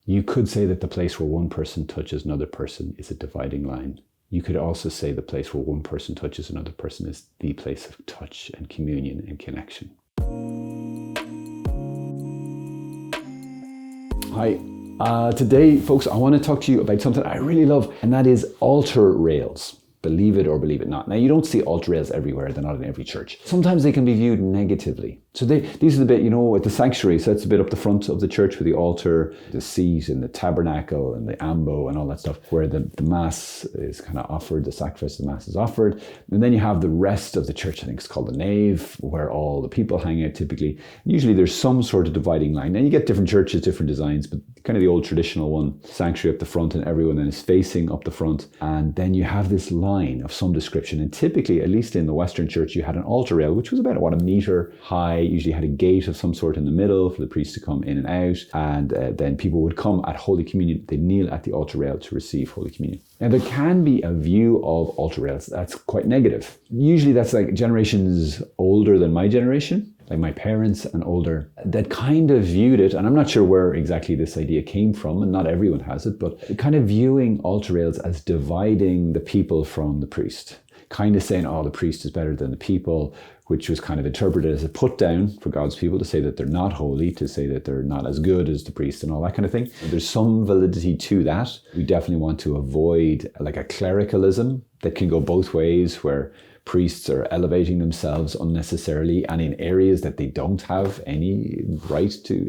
You could say that the place where one person touches another person is a dividing line. You could also say the place where one person touches another person is the place of touch and communion and connection. Hi, today, folks, I want to talk to you about something I really love, and that is altar rails. Believe it or believe it not. Now, you don't see altar rails everywhere. They're not in every church. Sometimes they can be viewed negatively. So these are the bit, at the sanctuary, so that's a bit up the front of the church with the altar, the seat and the tabernacle and the ambo and all that stuff, where the mass is kind of offered, the sacrifice of the mass is offered. And then you have the rest of the church, I think it's called the nave, where all the people hang out typically. Usually there's some sort of dividing line. And you get different churches, different designs, but kind of the old traditional one, sanctuary up the front and everyone then is facing up the front. And then you have this line of some description. And typically, at least in the Western church, you had an altar rail, which was about, a meter high, usually had a gate of some sort in the middle for the priest to come in and out. And then people would come at Holy Communion. They kneel at the altar rail to receive Holy Communion. Now, there can be a view of altar rails that's quite negative. Usually that's like generations older than my generation, like my parents and older, that kind of viewed it, and I'm not sure where exactly this idea came from, and not everyone has it, but kind of viewing altar rails as dividing the people from the priest. Kind of saying, the priest is better than the people, which was kind of interpreted as a put down for God's people, to say that they're not holy, to say that they're not as good as the priest and all that kind of thing. There's some validity to that. We definitely want to avoid like a clericalism that can go both ways, where priests are elevating themselves unnecessarily and in areas that they don't have any right to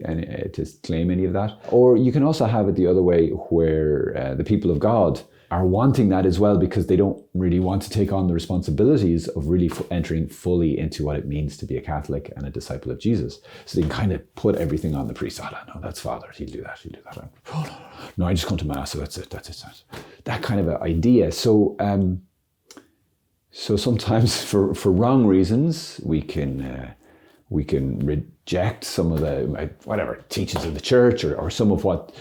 claim any of that. Or you can also have it the other way, where the people of God are wanting that as well, because they don't really want to take on the responsibilities of really entering fully into what it means to be a Catholic and a disciple of Jesus. So they can kind of put everything on the priest. No, that's Father. He'll do that. No, I just come to Mass, so that's it. That kind of an idea. So sometimes for wrong reasons, we can reject some of the teachings of the church, or some of what,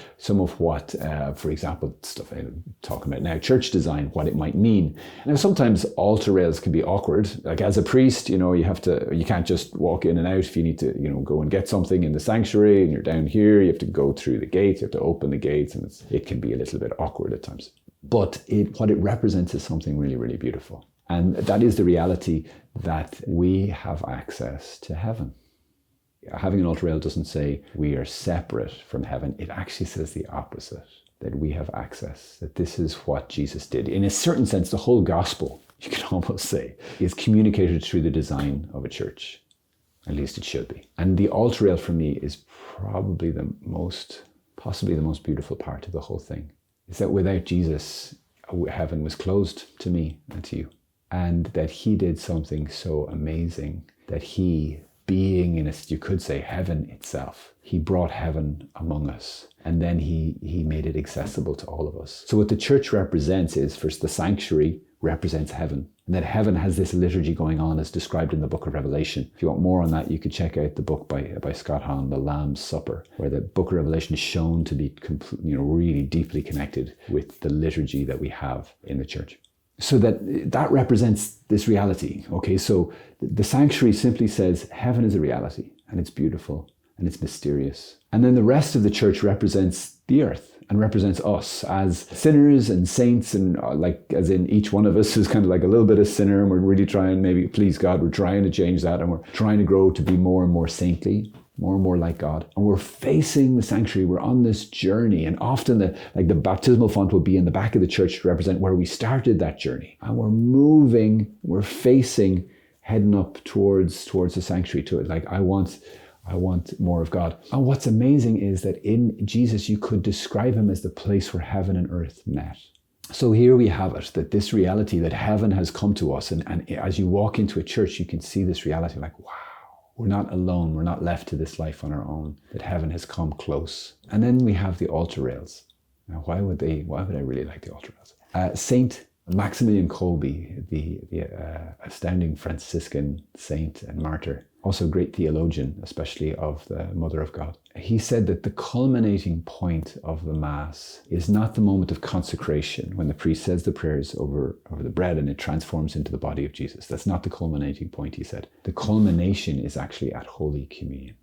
for example, stuff I'm talking about now, church design, what it might mean. Now, sometimes altar rails can be awkward. Like as a priest, you can't just walk in and out. If you need to, go and get something in the sanctuary and you're down here, you have to go through the gates, you have to open the gates, and it can be a little bit awkward at times. But what it represents is something really, really beautiful. And that is the reality that we have access to heaven. Having an altar rail doesn't say we are separate from heaven. It actually says the opposite, that we have access, that this is what Jesus did. In a certain sense, the whole gospel, you can almost say, is communicated through the design of a church. At least it should be. And the altar rail for me is probably possibly the most beautiful part of the whole thing. Is that without Jesus, heaven was closed to me and to you. And that he did something so amazing, that he, being in you could say heaven itself, he brought heaven among us. And then he made it accessible to all of us. So what the church represents is, first, the sanctuary represents heaven. And that heaven has this liturgy going on as described in the book of Revelation. If you want more on that, you could check out the book by Scott Hahn, The Lamb's Supper, where the book of Revelation is shown to be really deeply connected with the liturgy that we have in the church. So that represents this reality. Okay, so the sanctuary simply says heaven is a reality, and it's beautiful and it's mysterious. And then the rest of the church represents the earth and represents us as sinners and saints, and as in each one of us is kind of like a little bit of sinner, and we're really trying, maybe please God, we're trying to change that, and we're trying to grow to be more and more saintly, more and more like God. And we're facing the sanctuary. We're on this journey. And often the baptismal font will be in the back of the church to represent where we started that journey. And we're moving, we're facing, heading up towards the sanctuary, to it. Like, I want more of God. And what's amazing is that in Jesus, you could describe him as the place where heaven and earth met. So here we have it, that this reality that heaven has come to us. And as you walk into a church, you can see this reality like, wow. We're not alone. We're not left to this life on our own, that heaven has come close. And then we have the altar rails. Now, why would I really like the altar rails? Saint Maximilian Kolbe, the astounding Franciscan saint and martyr, also a great theologian, especially of the Mother of God. He said that the culminating point of the Mass is not the moment of consecration, when the priest says the prayers over the bread and it transforms into the body of Jesus. That's not the culminating point, he said. The culmination is actually at Holy Communion.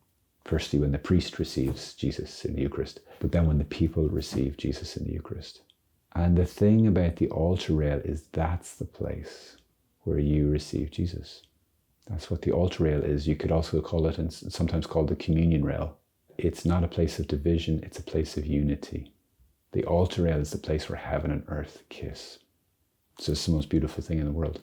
Firstly, when the priest receives Jesus in the Eucharist, but then when the people receive Jesus in the Eucharist. And the thing about the altar rail is that's the place where you receive Jesus. That's what the altar rail is. You could also call it, and sometimes called the communion rail. It's not a place of division, it's a place of unity. The altar rail is the place where heaven and earth kiss. So it's the most beautiful thing in the world.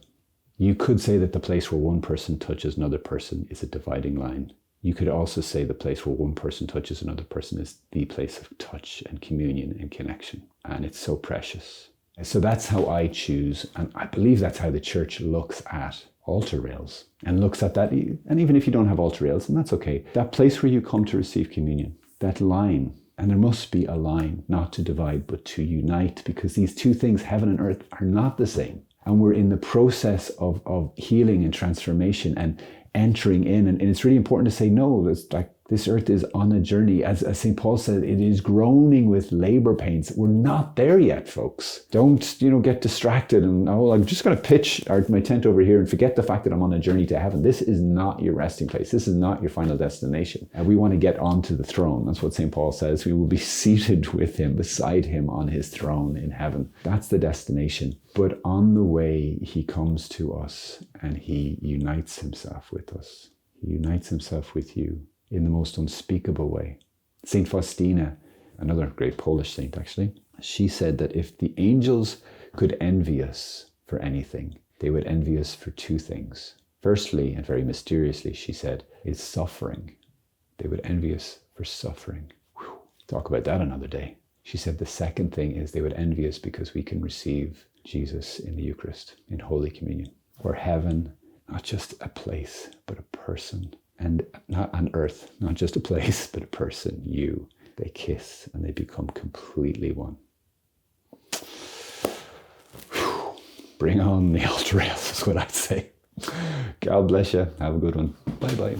You could say that the place where one person touches another person is a dividing line. You could also say the place where one person touches another person is the place of touch and communion and connection. And it's so precious. So that's how I choose, and I believe that's how the church looks at altar rails and looks at that. And even if you don't have altar rails, and that's okay, that place where you come to receive communion, that line, and there must be a line, not to divide, but to unite, because these two things, heaven and earth, are not the same. And we're in the process of healing and transformation and entering in. And it's really important to say, no, it's like this earth is on a journey. As St. Paul said, it is groaning with labor pains. We're not there yet, folks. Don't, get distracted and, I'm just going to pitch my tent over here and forget the fact that I'm on a journey to heaven. This is not your resting place. This is not your final destination. And we want to get onto the throne. That's what St. Paul says. We will be seated with him, beside him on his throne in heaven. That's the destination. But on the way, he comes to us and he unites himself with us. He unites himself with you in the most unspeakable way. Saint Faustina, another great Polish saint actually, she said that if the angels could envy us for anything, they would envy us for two things. Firstly, and very mysteriously, she said, is suffering. They would envy us for suffering. Whew. Talk about that another day. She said the second thing is they would envy us because we can receive Jesus in the Eucharist, in Holy Communion, where heaven, not just a place, but a person, and not on earth, not just a place, but a person, you. They kiss and they become completely one. Whew. Bring on the altar rails is what I'd say. God bless you. Have a good one. Bye-bye.